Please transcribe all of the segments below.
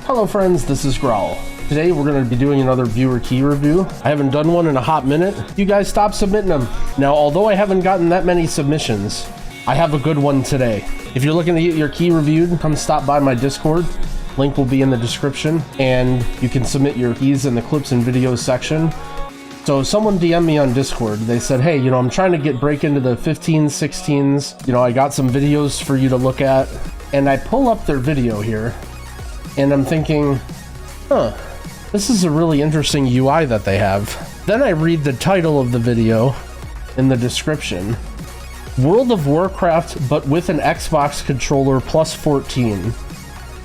Hello friends, this is Growl. Today we're going to be doing another viewer key review. I haven't done one in a hot minute. You guys stop submitting them. Now, although I haven't gotten that many submissions, I have a good one today. If you're looking to get your key reviewed, come stop by my Discord. Link will be in the description, and you can submit your keys in the clips and videos section. So someone DM'd me on Discord. They said, hey, I'm trying to break into the 15s, 16s. I got some videos for you to look at. And I pull up their video here, and I'm thinking, this is a really interesting UI that they have. Then I read the title of the video in the description. World of Warcraft, but with an Xbox controller plus 14.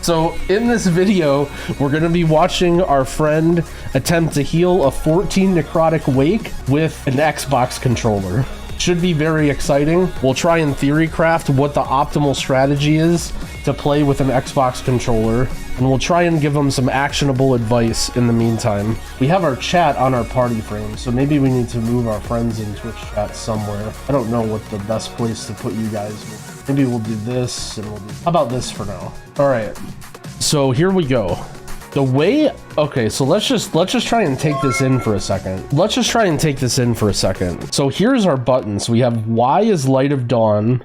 So in this video, we're going to be watching our friend attempt to heal a 14 necrotic wake with an Xbox controller. Should be very exciting. We'll try and theory craft what the optimal strategy is to play with an Xbox controller, and we'll try and give them some actionable advice in the meantime. We have our chat on our party frame, so maybe we need to move our friends in Twitch chat somewhere. I don't know what the best place to put you guys is. Maybe we'll do this, and how about this for now? All right, so here we go. Okay, so let's just try and take this in for a second. So here's our buttons. We have Y is Light of Dawn,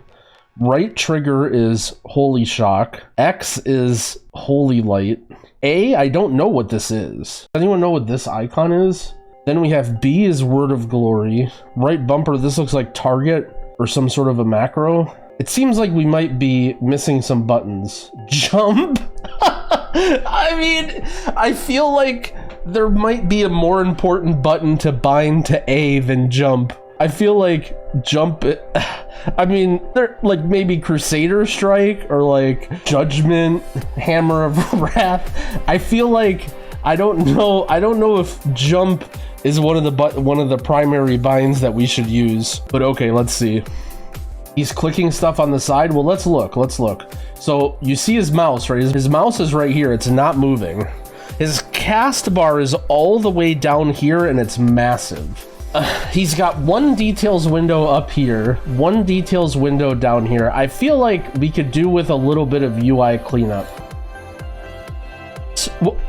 right trigger is Holy Shock, X is Holy Light, A, I don't know what this is. Does anyone know what this icon is? Then we have B is Word of Glory, right bumper, this looks like target or some sort of a macro. It seems like we might be missing some buttons. Jump? I mean, I feel like there might be a more important button to bind to A than jump. I feel like jump, I mean, they're like maybe Crusader Strike or like Judgment, Hammer of Wrath. I feel like, I don't know if jump is one of the primary binds that we should use, but okay, let's see. He's clicking stuff on the side. Well, let's look. So you see his mouse, right? His mouse is right here. It's not moving. His cast bar is all the way down here, and it's massive. He's got one details window up here, one details window down here. I feel like we could do with a little bit of UI cleanup.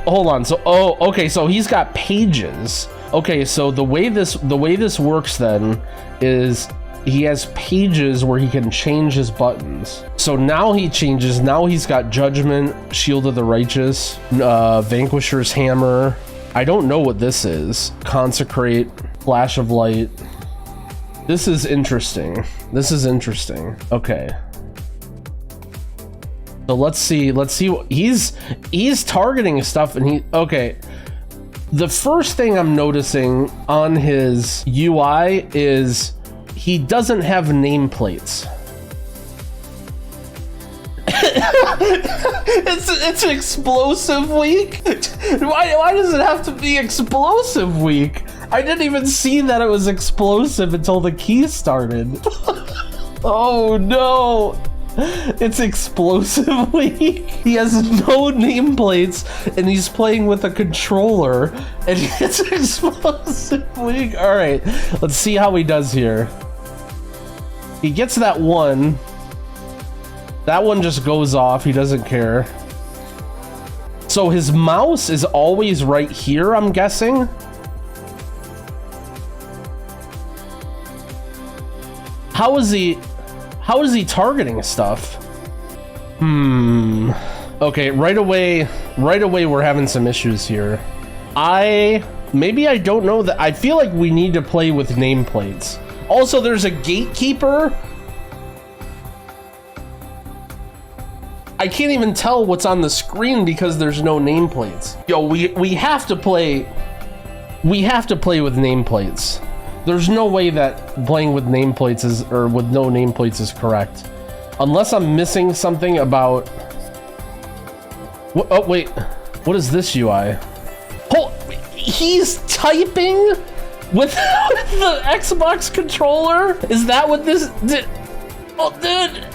Hold on. So, okay. So he's got pages. Okay. So the way this works then is he has pages where he can change his buttons. So now he changes. Now he's got Judgment, Shield of the Righteous, Vanquisher's Hammer. I don't know what this is. Consecrate, Flash of Light. This is interesting. Okay. So let's see what he's targeting stuff, and okay. The first thing I'm noticing on his UI is he doesn't have nameplates. it's explosive week. Why does it have to be explosive week? I didn't even see that it was explosive until the key started. Oh no. It's explosive week. He has no nameplates and he's playing with a controller and it's explosive week. All right, let's see how he does here. He gets that one. That one just goes off. He doesn't care. So his mouse is always right here, I'm guessing. How is he targeting stuff? Okay, right away we're having some issues here. Maybe I don't know that. I feel like we need to play with nameplates. Also, there's a gatekeeper. I can't even tell what's on the screen because there's no nameplates. Yo, we have to play with nameplates. There's no way that playing with nameplates with no nameplates is correct. Unless I'm missing something about... Oh, wait. What is this UI? Oh, he's typing with the Xbox controller? Is that what this... Oh, dude!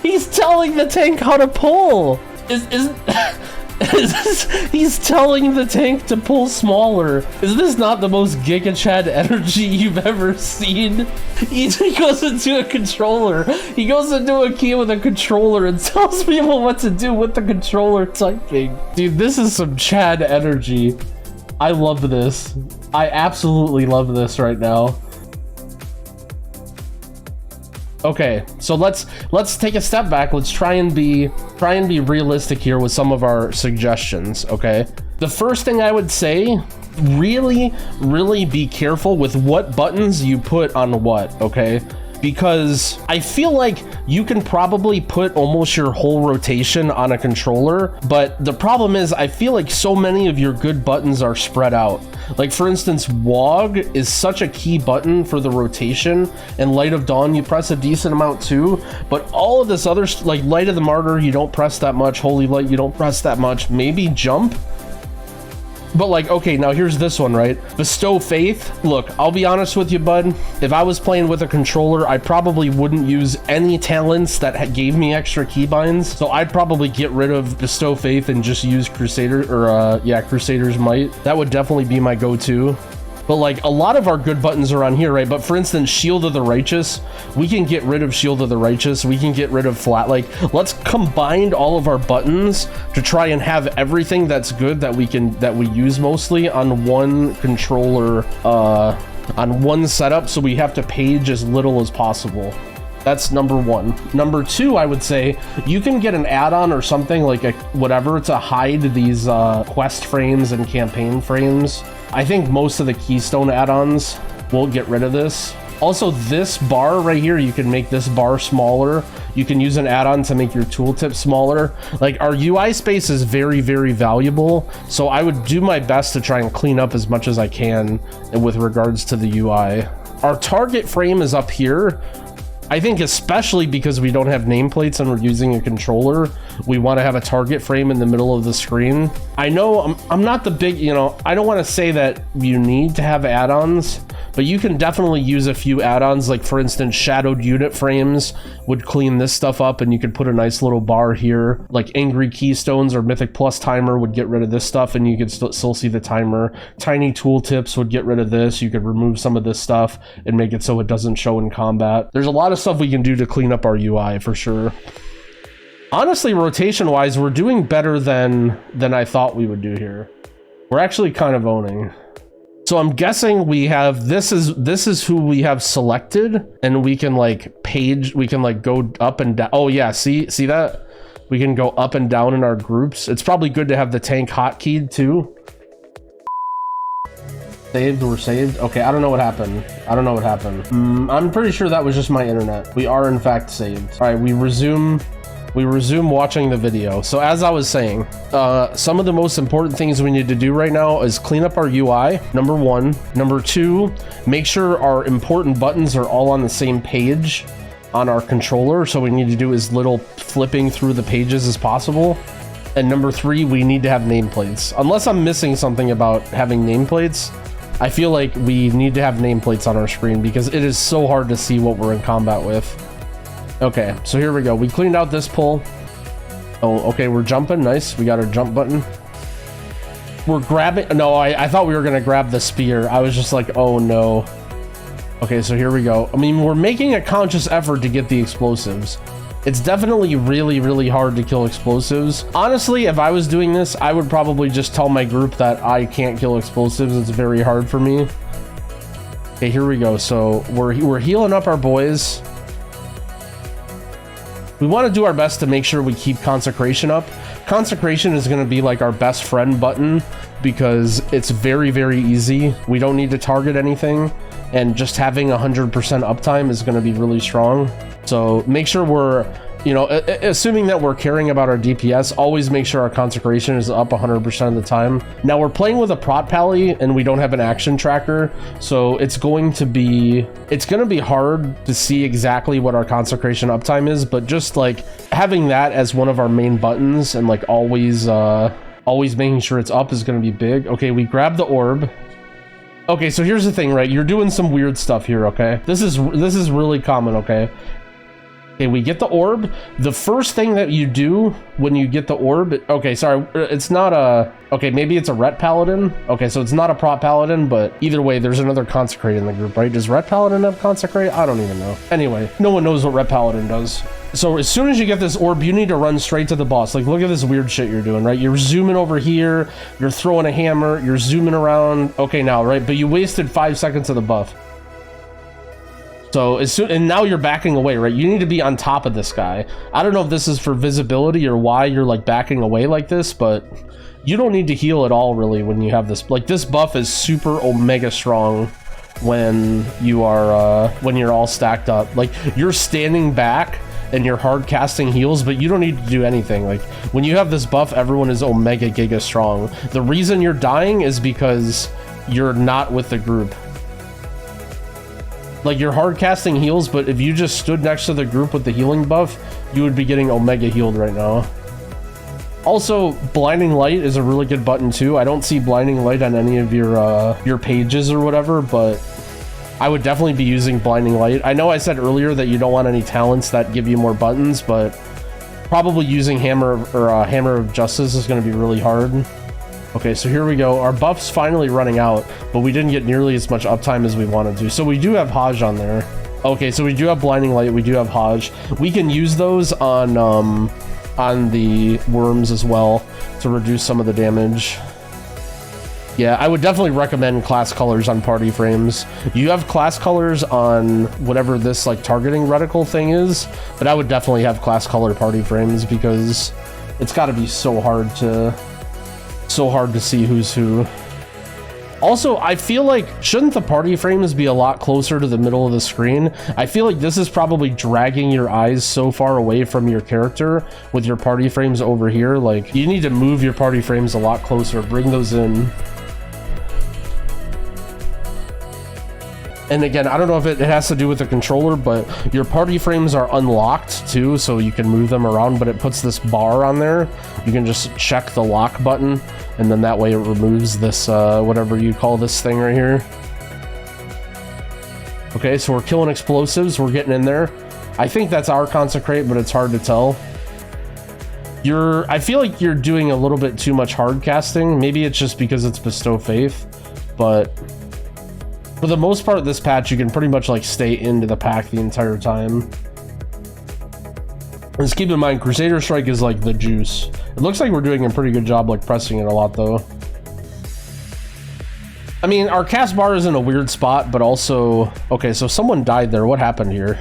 He's telling the tank how to pull! He's telling the tank to pull smaller. Is this not the most Giga Chad energy you've ever seen? He goes into a controller. He goes into a key with a controller and tells people what to do with the controller typing. Dude, this is some Chad energy. I love this. I absolutely love this right now. Okay, so let's take a step back. Let's try and be realistic here with some of our suggestions, okay? The first thing I would say, really be careful with what buttons you put on what, okay? Because I feel like you can probably put almost your whole rotation on a controller, but the problem is I feel like so many of your good buttons are spread out. Like for instance, WOG is such a key button for the rotation, and Light of Dawn you press a decent amount too, but all of this other, like Light of the Martyr you don't press that much, Holy Light you don't press that much, maybe Jump. But like, okay, now here's this one, right? Bestow Faith. Look, I'll be honest with you, bud. If I was playing with a controller, I probably wouldn't use any talents that gave me extra keybinds. So I'd probably get rid of Bestow Faith and just use Crusader, or yeah, Crusader's Might. That would definitely be my go-to. But like a lot of our good buttons are on here, right? But for instance, Shield of the Righteous, we can get rid of Shield of the Righteous. We can get rid of Flat. Like let's combine all of our buttons to try and have everything that's good that we use mostly on one controller, on one setup. So we have to page as little as possible. That's number one. Number two, I would say you can get an add-on or something like a whatever to hide these quest frames and campaign frames. I think most of the Keystone add-ons will get rid of this. Also, this bar right here, you can make this bar smaller. You can use an add-on to make your tooltip smaller. Like our UI space is very valuable. So I would do my best to try and clean up as much as I can with regards to the UI. Our target frame is up here. I think especially because we don't have nameplates and we're using a controller, we want to have a target frame in the middle of the screen. I know I'm not the big, you know, I don't want to say that you need to have add-ons, but you can definitely use a few add-ons. Like for instance, shadowed unit frames would clean this stuff up, and you could put a nice little bar here. Like Angry Keystones or Mythic Plus Timer would get rid of this stuff, and you could still see the timer. Tiny tooltips would get rid of this. You could remove some of this stuff and make it so it doesn't show in combat. There's a lot of stuff we can do to clean up our UI for sure. Honestly, rotation wise, we're doing better than I thought we would do here. We're actually kind of owning. So I'm guessing we have, this is who we have selected, and we can like page, we can like go up and down. Oh yeah, see that? We can go up and down in our groups. It's probably good to have the tank hotkeyed too. Saved, we're saved. Okay, I don't know what happened. I'm pretty sure that was just my internet. We are in fact saved. All right, we resume watching the video. So as I was saying, some of the most important things we need to do right now is clean up our UI, number one. Number two, make sure our important buttons are all on the same page on our controller. So we need to do as little flipping through the pages as possible. And number three, we need to have nameplates. Unless I'm missing something about having nameplates, I feel like we need to have nameplates on our screen because it is so hard to see what we're in combat with. Okay, so here we go. We cleaned out this pull. Oh, okay, we're jumping. Nice. We got our jump button. We're grabbing. No, I thought we were going to grab the spear. I was just like, oh no. Okay, so here we go. I mean, we're making a conscious effort to get the explosives. It's definitely really hard to kill explosives. Honestly, if I was doing this, I would probably just tell my group that I can't kill explosives. It's very hard for me. Okay, here we go. So we're healing up our boys. We want to do our best to make sure we keep Consecration up. Consecration is going to be like our best friend button because it's very easy. We don't need to target anything, and just having 100% uptime is going to be really strong. So make sure we're, you know, assuming that we're caring about our DPS, always make sure our Consecration is up 100% of the time. Now we're playing with a prot pally and we don't have an action tracker, so it's going to be hard to see exactly what our Consecration uptime is, but just like having that as one of our main buttons and like always making sure it's up is going to be big. Okay, we grab the orb. Okay, so here's the thing, right? You're doing some weird stuff here, okay? This is really common, okay? Okay, we get the orb. The first thing that you do when you get the orb... Okay, sorry, it's not a... Okay, maybe it's a Ret Paladin. Okay, so it's not a Prot Paladin, but either way, there's another Consecrate in the group, right? Does Ret Paladin have Consecrate? I don't even know. Anyway, no one knows what Ret Paladin does. So as soon as you get this orb, you need to run straight to the boss. Like, look at this weird shit you're doing, right? You're zooming over here, you're throwing a hammer, you're zooming around. Okay, now, right? But you wasted 5 seconds of the buff. So and now you're backing away, right? You need to be on top of this guy. I don't know if this is for visibility or why you're like backing away like this, but you don't need to heal at all really when you have this. Like, this buff is super omega strong when you are when you're all stacked up. Like, you're standing back and you're hard casting heals, but you don't need to do anything. Like, when you have this buff, everyone is omega giga strong. The reason you're dying is because you're not with the group. Like, you're hard casting heals, but if you just stood next to the group with the healing buff, you would be getting omega healed right now. Also, blinding light is a really good button too. I don't see blinding light on any of your pages or whatever, but I would definitely be using blinding light. I know I said earlier that you don't want any talents that give you more buttons, but probably using hammer or hammer of justice is going to be really hard. Okay, so here we go. Our buff's finally running out, but we didn't get nearly as much uptime as we wanted to. So we do have Hajj on there. Okay, so we do have blinding light. We do have Hajj. We can use those on the worms as well to reduce some of the damage. Yeah, I would definitely recommend class colors on party frames. You have class colors on whatever this like targeting reticle thing is, but I would definitely have class color party frames because it's got to be so hard to see who's who. Also, I feel like, shouldn't the party frames be a lot closer to the middle of the screen? I feel like this is probably dragging your eyes so far away from your character with your party frames over here. Like, you need to move your party frames a lot closer, bring those in. And again, I don't know if it has to do with the controller, but your party frames are unlocked too, so you can move them around, but it puts this bar on there. You can just check the lock button, and then that way it removes this, whatever you call this thing right here. Okay, so we're killing explosives. We're getting in there. I think that's our consecrate, but it's hard to tell. I feel like you're doing a little bit too much hard casting. Maybe it's just because it's bestow faith, but for the most part, this patch, you can pretty much like stay into the pack the entire time. Just keep in mind, Crusader Strike is like the juice. It looks like we're doing a pretty good job like pressing it a lot though. I mean, our cast bar is in a weird spot, but also... Okay, so someone died there. What happened here?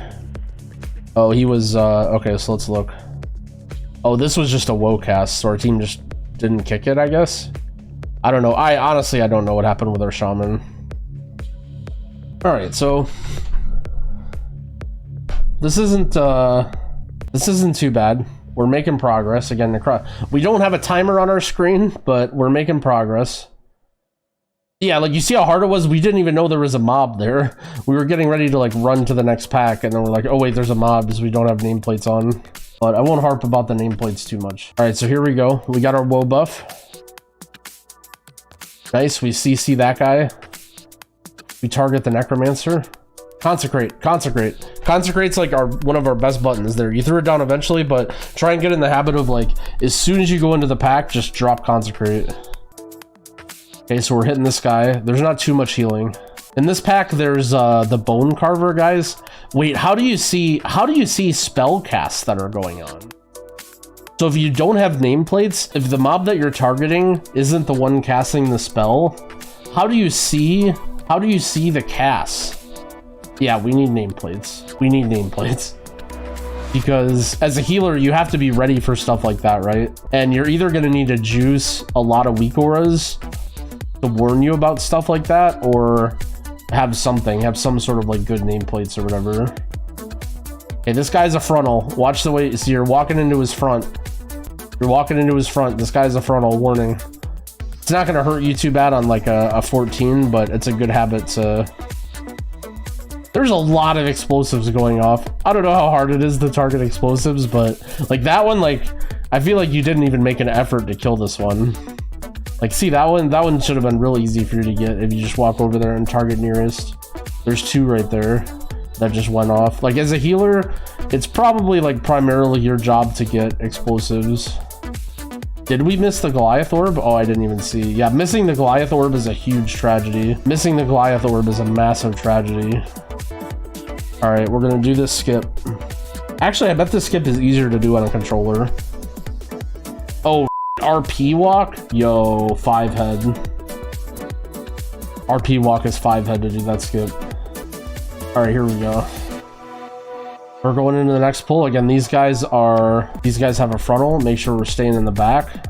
Oh, he was... Okay, so let's look. Oh, this was just a woe cast, so our team just didn't kick it, I guess? I don't know. Honestly, I don't know what happened with our shaman. Alright, so... This isn't too bad. We're making progress. Again, we don't have a timer on our screen, but we're making progress. Yeah, like, you see how hard it was? We didn't even know there was a mob there. We were getting ready to, like, run to the next pack, and then we're like, oh, wait, there's a mob because we don't have nameplates on. But I won't harp about the nameplates too much. Alright, so here we go. We got our woe buff. Nice, we CC that guy. We target the necromancer. Consecrate, consecrate. Consecrate's like one of our best buttons there. You threw it down eventually, but try and get in the habit of, like, as soon as you go into the pack, just drop consecrate. Okay, so we're hitting this guy. There's not too much healing. In this pack, there's the bone carver guys. Wait, how do you see spell casts that are going on? So if you don't have nameplates, if the mob that you're targeting isn't the one casting the spell, how do you see the casts? Yeah, we need nameplates. We need nameplates. Because as a healer, you have to be ready for stuff like that, right? And you're either going to need to juice a lot of weak auras to warn you about stuff like that, or have some sort of like good nameplates or whatever. Okay, this guy's a frontal. Watch the way, so you're walking into his front. You're walking into his front. This guy's a frontal, warning. It's not going to hurt you too bad on like a 14, but it's a good habit to... There's a lot of explosives going off. I don't know how hard it is to target explosives, but like that one, like, I feel like you didn't even make an effort to kill this one. Like, see, that one should have been real easy for you to get if you just walk over there and target nearest. There's two right there that just went off. Like, as a healer, It's probably like primarily your job to get explosives. Did we miss the Goliath orb? Oh, I didn't even see. Yeah, missing the Goliath orb is a huge tragedy. Missing the Goliath orb is a massive tragedy. All right, we're gonna do this skip. Actually, I bet this skip is easier to do on a controller. Oh, RP walk? Yo, 5 head. RP walk is 5 head to do that skip. All right, here we go. We're going into the next pull. Again, these guys have a frontal. Make sure we're staying in the back.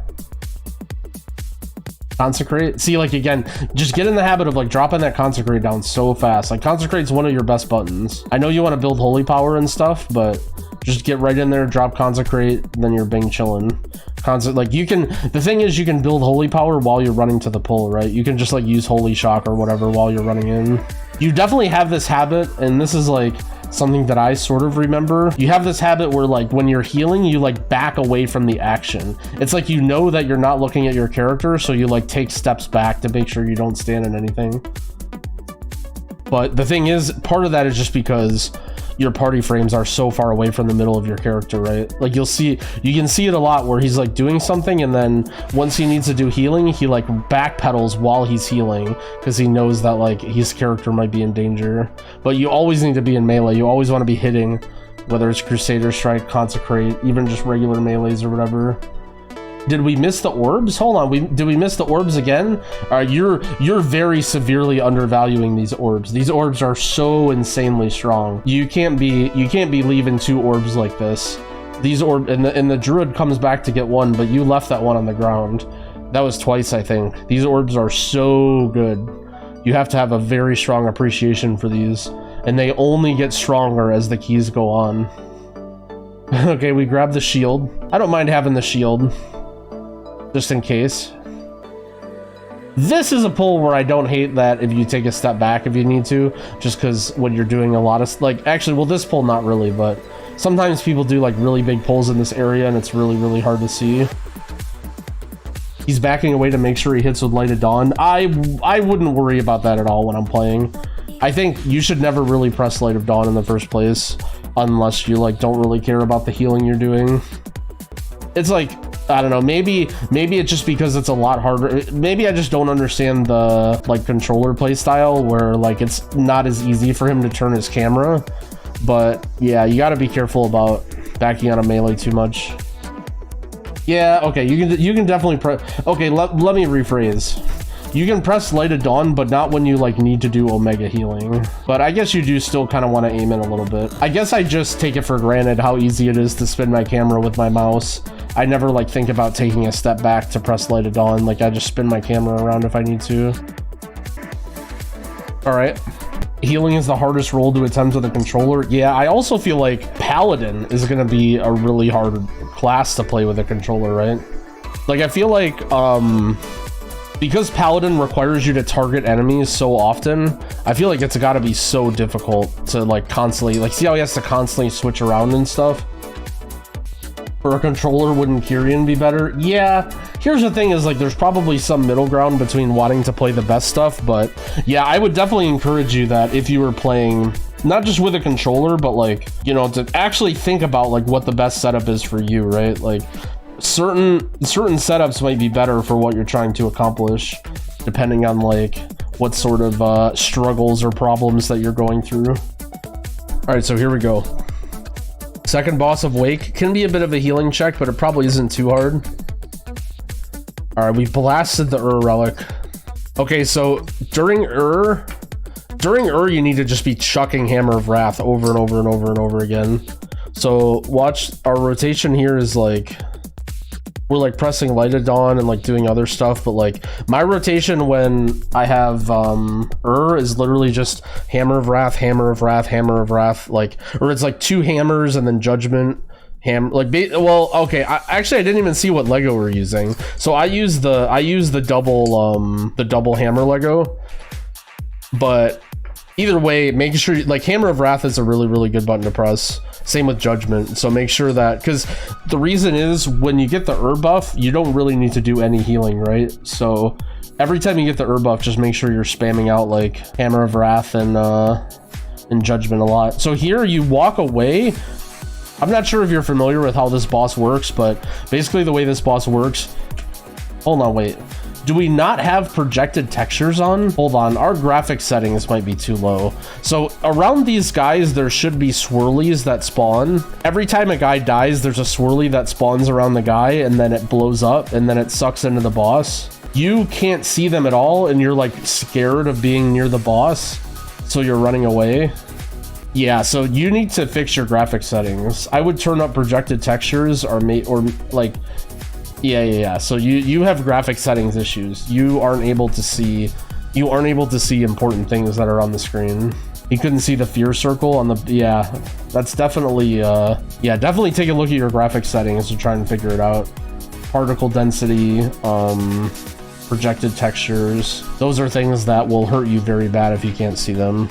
Consecrate. See, like, again, just get in the habit of like dropping that consecrate down so fast. Like, consecrate's one of your best buttons. I know you want to build holy power and stuff, but just get right in there, drop consecrate, then you're bing chilling. Like, you can, the thing is, you can build holy power while you're running to the pull, right? You can just like use holy shock or whatever while you're running in. You definitely have this habit, and this is like something that I sort of remember. You have this habit where like when you're healing, you like back away from the action. It's like, you know that you're not looking at your character, so you like take steps back to make sure you don't stand in anything. But the thing is, part of that is just because your party frames are so far away from the middle of your character, right? Like, you can see it a lot where he's like doing something, and then once he needs to do healing, he like backpedals while he's healing because he knows that like his character might be in danger. But you always need to be in melee. You always want to be hitting, whether it's Crusader Strike, Consecrate, even just regular melees or whatever. Did we miss the orbs? Hold on, did we miss the orbs again? You're very severely undervaluing these orbs. These orbs are so insanely strong. You can't be leaving 2 orbs like this. These orb and the druid comes back to get 1, but you left that 1 on the ground. That was twice, I think. These orbs are so good. You have to have a very strong appreciation for these, and they only get stronger as the keys go on. Okay, we grab the shield. I don't mind having the shield, just in case. This is a pull where I don't hate that if you take a step back if you need to, just because when you're doing a lot of like, actually, well, this pull not really, but sometimes people do like really big pulls in this area and it's really, really hard to see. He's backing away to make sure he hits with Light of Dawn. I wouldn't worry about that at all when I'm playing. I think you should never really press Light of Dawn in the first place unless you like don't really care about the healing you're doing. It's like, I don't know, maybe it's just because it's a lot harder. Maybe I just don't understand the like controller play style where like it's not as easy for him to turn his camera. But yeah, you got to be careful about backing on a melee too much. Yeah, okay, you can definitely press. Okay, let me rephrase. You can press Light of Dawn, but not when you like need to do Omega healing. But I guess you do still kind of want to aim in a little bit. I guess I just take it for granted how easy it is to spin my camera with my mouse. I never like think about taking a step back to press Light of Dawn. Like, I just spin my camera around if I need to. All right. Healing is the hardest role to attempt with a controller. Yeah, I also feel like Paladin is going to be a really hard class to play with a controller, right? Like, I feel like because Paladin requires you to target enemies so often, I feel like it's got to be so difficult to like constantly, like, see how he has to constantly switch around and stuff? For a controller, wouldn't Kyrian be better? Yeah, here's the thing is like there's probably some middle ground between wanting to play the best stuff, but yeah, I would definitely encourage you that if you were playing not just with a controller, but like, you know, to actually think about like what the best setup is for you, right? Like certain setups might be better for what you're trying to accomplish, depending on like what sort of struggles or problems that you're going through. All right, so here we go. Second boss of Wake can be a bit of a healing check, but it probably isn't too hard. All right, we blasted the relic. Okay, so during you need to just be chucking Hammer of Wrath over and over and over and over again. So watch, our rotation here is like, we're like pressing Light of Dawn and like doing other stuff, but like my rotation when I have is literally just Hammer of Wrath, Hammer of Wrath, Hammer of Wrath, like, or it's like 2 hammers and then Judgment, well, okay, I didn't even see what Lego we're using. So I use the double hammer Lego, but either way, making sure like Hammer of Wrath is a really, really good button to press. Same with Judgment. So make sure that, because the reason is when you get the herb buff, you don't really need to do any healing, right? So every time you get the herb buff, just make sure you're spamming out like Hammer of Wrath and Judgment a lot. So here you walk away I'm not sure if you're familiar with how this boss works, but basically the way this boss works... Hold on, wait. Do we not have projected textures on? Hold on, our graphic settings might be too low. So around these guys, there should be swirlies that spawn. Every time a guy dies, there's a swirly that spawns around the guy, and then it blows up, and then it sucks into the boss. You can't see them at all, and you're like scared of being near the boss, so you're running away. Yeah, so you need to fix your graphic settings. I would turn up projected textures or like... Yeah. So you have graphic settings issues. You aren't able to see important things that are on the screen. You couldn't see the fear circle on the... Yeah, that's definitely... yeah, definitely take a look at your graphic settings to try and figure it out. Particle density, projected textures. Those are things that will hurt you very bad if you can't see them.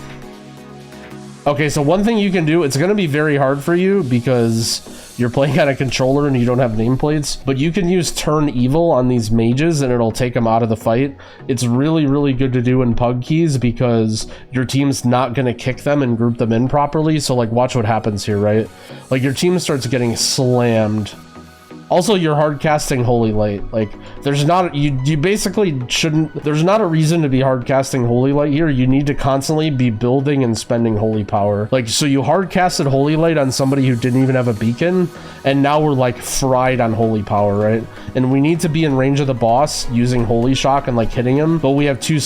Okay, so one thing you can do, it's going to be very hard for you because you're playing on a controller and you don't have nameplates, but you can use turn evil on these mages and it'll take them out of the fight. It's really, really good to do in pug keys because your team's not going to kick them and group them in properly. So like, watch what happens here, right? Like your team starts getting slammed. Also, you're hard casting Holy Light. Like, there's not, you basically shouldn't, there's not a reason to be hard casting Holy Light here. You need to constantly be building and spending Holy Power. Like, so you hard casted Holy Light on somebody who didn't even have a beacon, and now we're like fried on Holy Power, right? And we need to be in range of the boss using Holy Shock and like hitting him, but we have two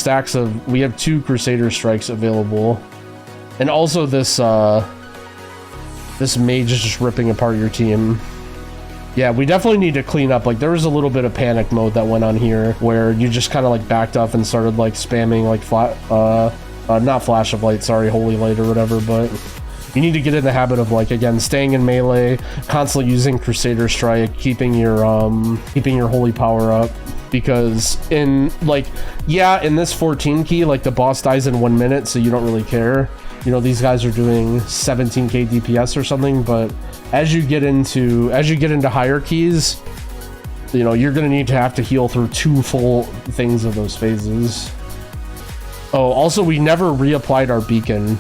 Crusader Strikes available. And also this mage is just ripping apart your team. Yeah, we definitely need to clean up. Like, there was a little bit of panic mode that went on here where you just kind of like backed up and started like spamming like not Flash of Light, sorry, Holy Light or whatever, but you need to get in the habit of like, again, staying in melee, constantly using Crusader Strike, keeping your Holy Power up, because in like, yeah, in this 14 key, like the boss dies in 1 minute, so you don't really care. You know, these guys are doing 17k DPS or something, but as you get into higher keys, you know, you're gonna need to have to heal through 2 full things of those phases. Oh, also, we never reapplied our beacon,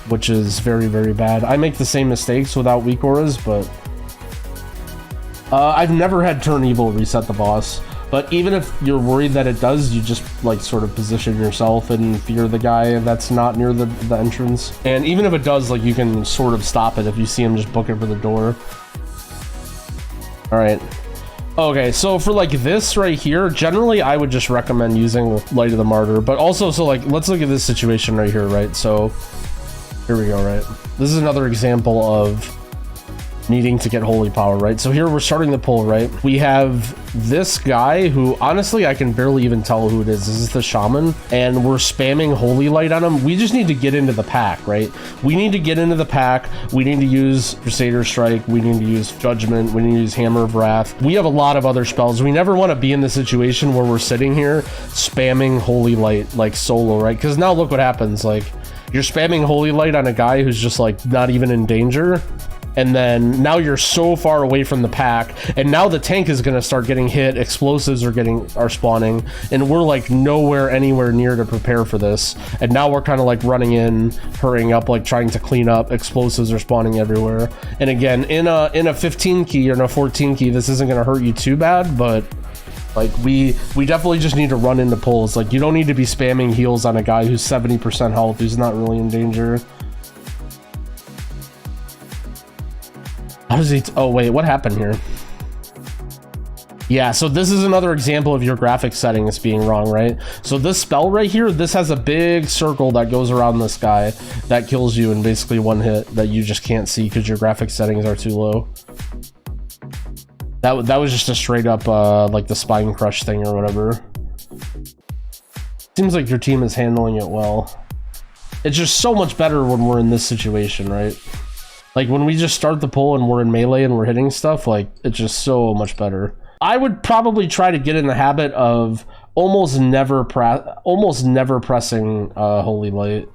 which is very, very bad. I make the same mistakes without weak auras, but I've never had turn evil reset the boss. But even if you're worried that it does, you just like sort of position yourself and fear the guy that's not near the entrance. And even if it does, like, you can sort of stop it if you see him just booking for the door. All right. Okay, so for like this right here, generally I would just recommend using Light of the Martyr. But also, so like, let's look at this situation right here, right? So here we go, right? This is another example of needing to get Holy Power, right? So here we're starting the pull, right? We have this guy who, honestly, I can barely even tell who it is. This is the Shaman, and we're spamming Holy Light on him. We just need to get into the pack, right? We need to get into the pack. We need to use Crusader Strike. We need to use Judgment. We need to use Hammer of Wrath. We have a lot of other spells. We never want to be in the situation where we're sitting here spamming Holy Light like solo, right? Because now look what happens. Like, you're spamming Holy Light on a guy who's just like not even in danger. And then now you're so far away from the pack, and now the tank is going to start getting hit, explosives are spawning, and we're like anywhere near to prepare for this. And now we're kind of like running in, hurrying up, like trying to clean up. Explosives are spawning everywhere. And again, in a 15 key or in a 14 key, this isn't going to hurt you too bad, but like we definitely just need to run into pulls. Like, you don't need to be spamming heals on a guy who's 70% health, who's not really in danger. How does he... Oh, wait, what happened here? Yeah, so this is another example of your graphic settings being wrong, right? So this spell right here, this has a big circle that goes around this guy that kills you in basically one hit that you just can't see because your graphic settings are too low. That was just a straight up, like the Spine Crush thing or whatever. Seems like your team is handling it well. It's just so much better when we're in this situation, right? Like, when we just start the pull and we're in melee and we're hitting stuff, like, it's just so much better. I would probably try to get in the habit of almost never pressing Holy Light.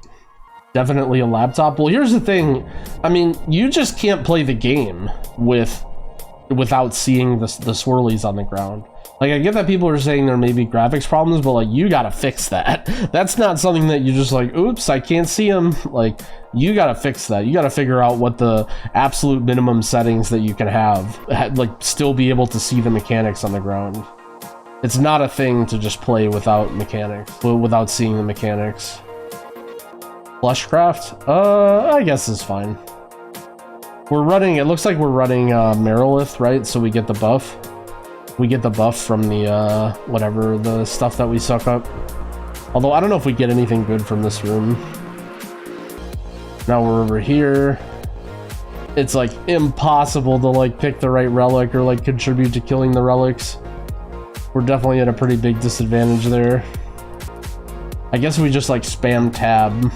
Definitely a laptop. Well, here's the thing. I mean, you just can't play the game without seeing the swirlies on the ground. Like, I get that people are saying there may be graphics problems, but like, you gotta fix that. That's not something that you just like, oops, I can't see him. Like, you gotta fix that. You gotta figure out what the absolute minimum settings that you can have, like still be able to see the mechanics on the ground. It's not a thing to just play without mechanics, without seeing the mechanics. Fleshcraft? I guess is fine. We're running, it looks like we're running Merilith, right? So we get the buff. We get the buff from the, whatever, the stuff that we suck up. Although, I don't know if we get anything good from this room. Now we're over here. It's, like, impossible to, like, pick the right relic or, like, contribute to killing the relics. We're definitely at a pretty big disadvantage there. I guess we just, like, spam tab.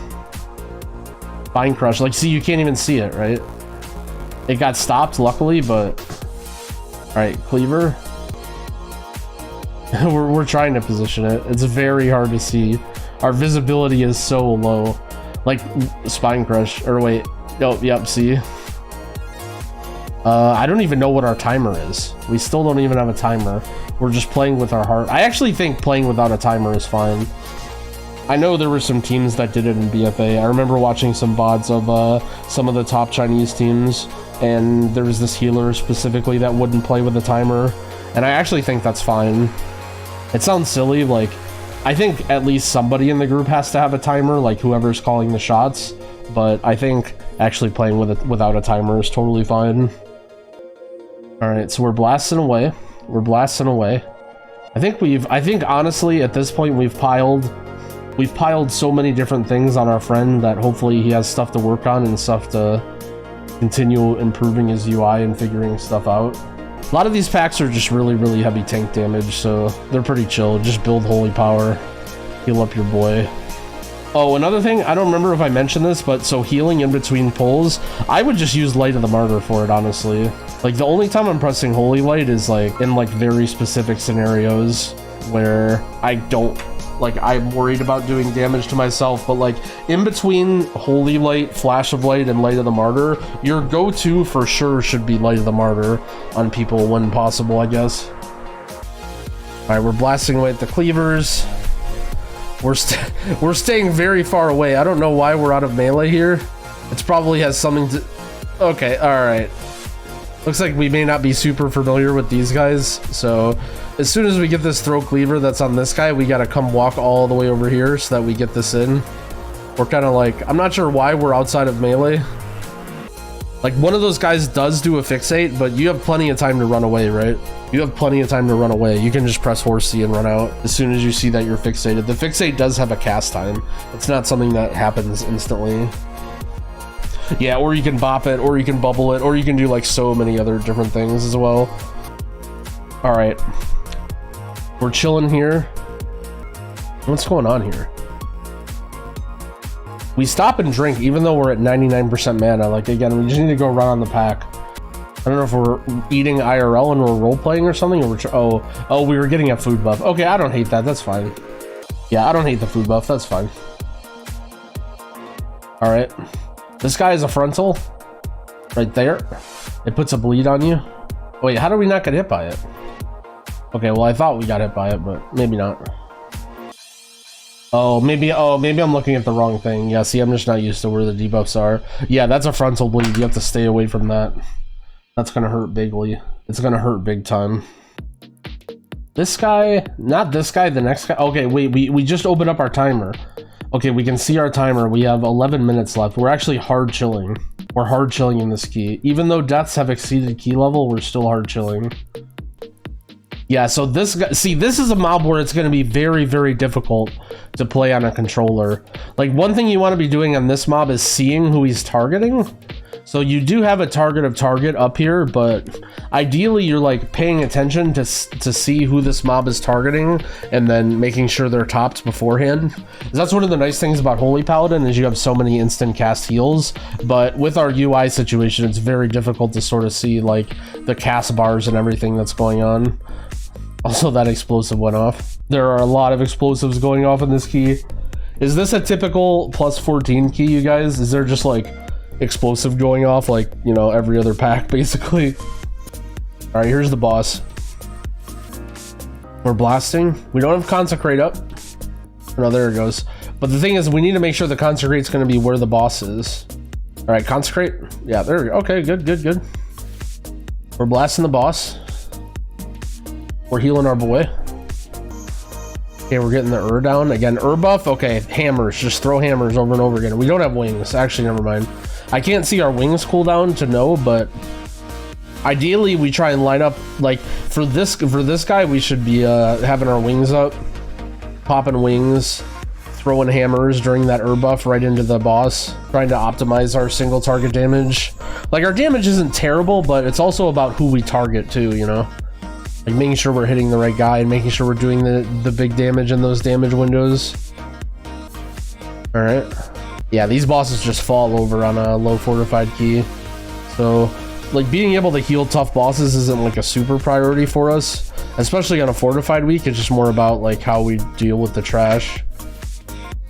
Spine Crush. Like, see, you can't even see it, right? It got stopped, luckily, but... Alright, Cleaver. we're trying to position it. It's very hard to see. Our visibility is so low. Like, Spine Crush. Or wait. Oh, yep, see? I don't even know what our timer is. We still don't even have a timer. We're just playing with our heart. I actually think playing without a timer is fine. I know there were some teams that did it in BFA. I remember watching some VODs of some of the top Chinese teams, and there was this healer specifically that wouldn't play with a timer, and I actually think that's fine. It sounds silly, like, I think at least somebody in the group has to have a timer, like whoever's calling the shots, but I think actually playing with it without a timer is totally fine. Alright, so we're blasting away. We're blasting away. I think honestly at this point we've piled so many different things on our friend that hopefully he has stuff to work on and stuff to continue improving his UI and figuring stuff out. A lot of these packs are just really, really heavy tank damage, so they're pretty chill. Just build holy power, heal up your boy. Oh, another thing, I don't remember if I mentioned this, but so healing in between pulls, I would just use Light of the Martyr for it, honestly. Like, the only time I'm pressing Holy Light is, like, in, like, very specific scenarios where I don't, like, I'm worried about doing damage to myself, but, like, in between Holy Light, Flash of Light, and Light of the Martyr, your go-to for sure should be Light of the Martyr on people when possible, I guess. Alright, we're blasting away at the cleavers. We're staying very far away. I don't know why we're out of melee here. It probably has something to... Okay, alright. Looks like we may not be super familiar with these guys, so as soon as we get this throw cleaver that's on this guy, we gotta come walk all the way over here so that we get this in. We're kind of like... I'm not sure why we're outside of melee. Like, one of those guys does do a fixate, but you have plenty of time to run away, right? You have plenty of time to run away. You can just press Horse C and run out as soon as you see that you're fixated. The fixate does have a cast time. It's not something that happens instantly. Yeah, or you can bop it, or you can bubble it, or you can do like so many other different things as well. All right. We're chilling here. What's going on here? We stop and drink even though we're at 99% mana. Like, again, we just need to go run on the pack. I don't know if we're eating IRL and we're role-playing or something, or we're oh, we were getting a food buff. Okay, I don't hate that. That's fine. Yeah, I don't hate the food buff. That's fine. All right. This guy is a frontal. Right there. It puts a bleed on you. Wait, how do we not get hit by it? Okay, well, I thought we got hit by it, but maybe not. Oh, maybe I'm looking at the wrong thing. Yeah, see, I'm just not used to where the debuffs are. Yeah, that's a frontal bleed. You have to stay away from that. That's gonna hurt bigly. It's gonna hurt big time. This guy, not this guy, the next guy. Okay, wait, we just opened up our timer. Okay, we can see our timer. We have 11 minutes left. We're actually hard chilling. We're hard chilling in this key. Even though deaths have exceeded key level, we're still hard chilling. Yeah, so this guy, see, this is a mob where it's going to be very, very difficult to play on a controller. Like, one thing you want to be doing on this mob is seeing who he's targeting. So you do have a target up here, but ideally you're like paying attention to see who this mob is targeting and then making sure they're topped beforehand. That's one of the nice things about Holy Paladin is you have so many instant cast heals, but with our UI situation, it's very difficult to sort of see like the cast bars and everything that's going on. Also, that explosive went off. There are a lot of explosives going off in this key. Is this a typical plus 14 key, you guys? Is there just like explosive going off like, you know, every other pack basically? All right, here's the boss. We're blasting. We don't have consecrate up. No, there it goes. But the thing is, we need to make sure the consecrate's going to be where the boss is. All right, consecrate. Yeah, there we go. Okay, good, good, good. We're blasting the boss. We're healing our boy. Okay, we're getting the down. Again, buff. Okay, hammers. Just throw hammers over and over again. We don't have wings. Actually, never mind. I can't see our wings cooldown to know, but ideally we try and line up, like, for this guy, we should be having our wings up, popping wings, throwing hammers during that buff right into the boss, trying to optimize our single target damage. Like, our damage isn't terrible, but it's also about who we target too, you know? Like, making sure we're hitting the right guy and making sure we're doing the big damage in those damage windows. All right. Yeah, these bosses just fall over on a low fortified key. So, like, being able to heal tough bosses isn't like a super priority for us, especially on a fortified week. It's just more about like how we deal with the trash.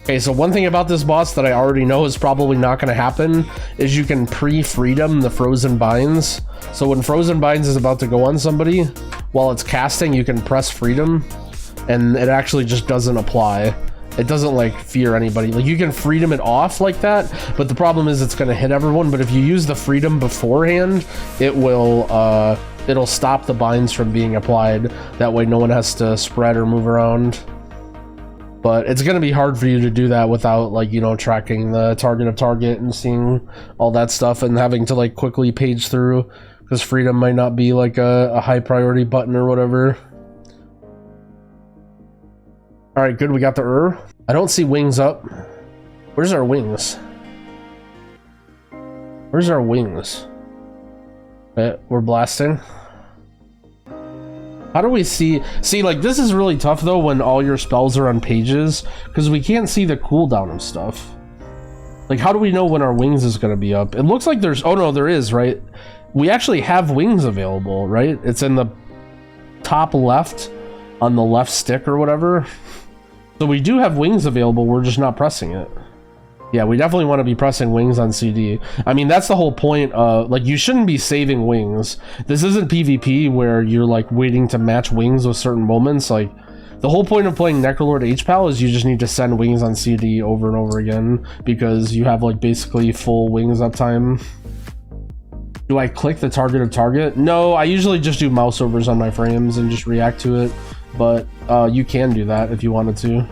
Okay, so one thing about this boss that I already know is probably not going to happen is you can pre-freedom the frozen binds. So when frozen binds is about to go on somebody, while it's casting, you can press freedom and it actually just doesn't apply. It doesn't like fear anybody. Like, you can freedom it off like that, but the problem is it's going to hit everyone. But if you use the freedom beforehand, it will it'll stop the binds from being applied. That way no one has to spread or move around. But it's going to be hard for you to do that without, like, you know, tracking the target of target and seeing all that stuff and having to like quickly page through, because freedom might not be like a high priority button or whatever. All right, good. We got the I don't see wings up. Where's our wings? Where's our wings? Okay, we're blasting. How do we see like, this is really tough though when all your spells are on pages, because we can't see the cooldown of stuff. Like, how do we know when our wings is going to be up? It looks like there's, oh no, there is, right? We actually have wings available, right? It's in the top left on the left stick or whatever. So we do have wings available, we're just not pressing it. Yeah, we definitely want to be pressing wings on CD. I mean, that's the whole point of, like, you shouldn't be saving wings. This isn't PvP where you're like waiting to match wings with certain moments. Like, the whole point of playing Necrolord HPAL is you just need to send wings on CD over and over again, because you have like basically full wings uptime. Do I click the target of target? No, I usually just do mouse overs on my frames and just react to it. But you can do that if you wanted to.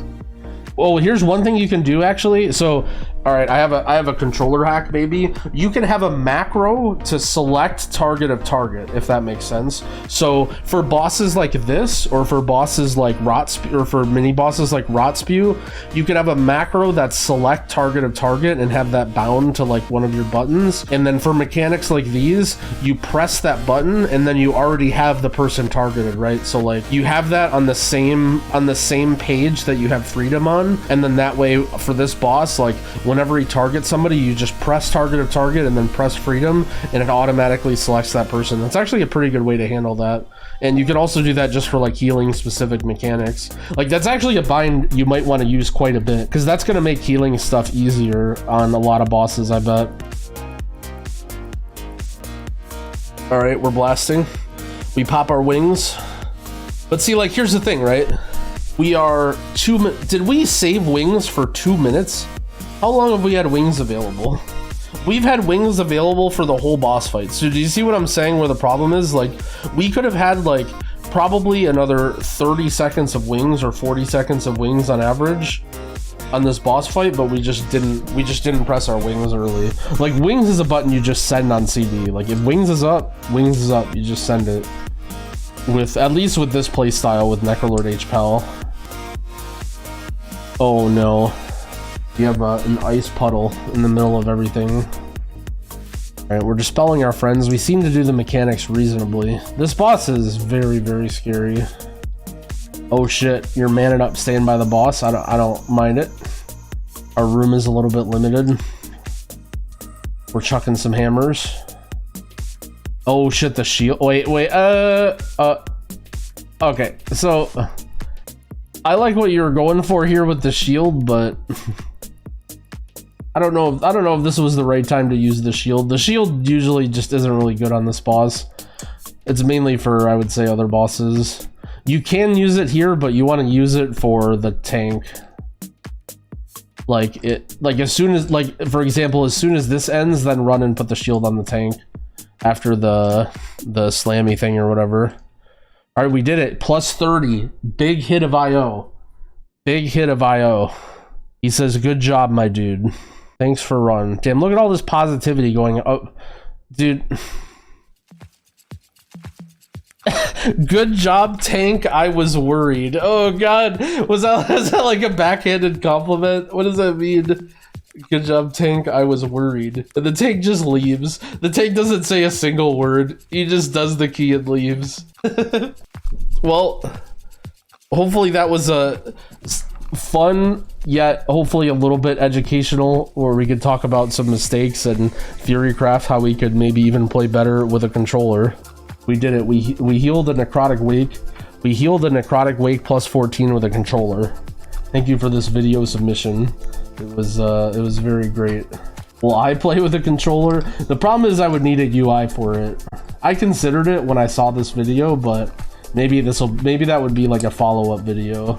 Oh, here's one thing you can do actually. So, all right, I have a controller hack, baby. You can have a macro to select target of target, if that makes sense. So for bosses like this, or for bosses like Rot Spew, or for mini bosses like Rot Spew, you can have a macro that select target of target and have that bound to like one of your buttons. And then for mechanics like these, you press that button and then you already have the person targeted, right? So like, you have that on the same page that you have freedom on, and then that way for this boss, like, whenever he targets somebody, you just press target of target and then press freedom, and it automatically selects that person. That's actually a pretty good way to handle that. And you can also do that just for like healing specific mechanics. Like, that's actually a bind you might want to use quite a bit, because that's going to make healing stuff easier on a lot of bosses, I bet. All right, we're blasting. We pop our wings. But see, like, here's the thing, right? We are did we save wings for 2 minutes? How long have we had wings available? We've had wings available for the whole boss fight. So do you see what I'm saying where the problem is? Like, we could have had like probably another 30 seconds of wings or 40 seconds of wings on average on this boss fight, but we just didn't press our wings early. Like, wings is a button you just send on CD. Like, if wings is up, you just send it. With, at least with this playstyle with Necrolord HPAL. Oh no. You have an ice puddle in the middle of everything. Alright, we're dispelling our friends. We seem to do the mechanics reasonably. This boss is very, very scary. Oh shit, you're manning up staying by the boss. I don't mind it. Our room is a little bit limited. We're chucking some hammers. Oh shit, the shield. Wait, okay, so I like what you were going for here with the shield, but I don't know if this was the right time to use the shield. The shield usually just isn't really good on this boss. It's mainly for, I would say, other bosses. You can use it here, but you want to use it for the tank. Like as soon as, like, for example, as soon as this ends, then run and put the shield on the tank after the slammy thing or whatever. All right, we did it. Plus 30. Big hit of IO. Big hit of IO. He says, good job, my dude. Thanks for run. Damn, look at all this positivity going up. Dude. Good job, tank. I was worried. Oh, God. Was that like a backhanded compliment? What does that mean? Good job, tank. I was worried. And the tank just leaves. The tank doesn't say a single word. He just does the key and leaves. Well, hopefully that was a fun, yet hopefully a little bit educational, where we could talk about some mistakes and Furycraft, how we could maybe even play better with a controller. We did it. We healed a necrotic wake. We healed a necrotic wake plus 14 with a controller. Thank you for this video submission. It was very great. Will I play with a controller? The problem is I would need a UI for it. I considered it when I saw this video, but maybe that would be like a follow-up video.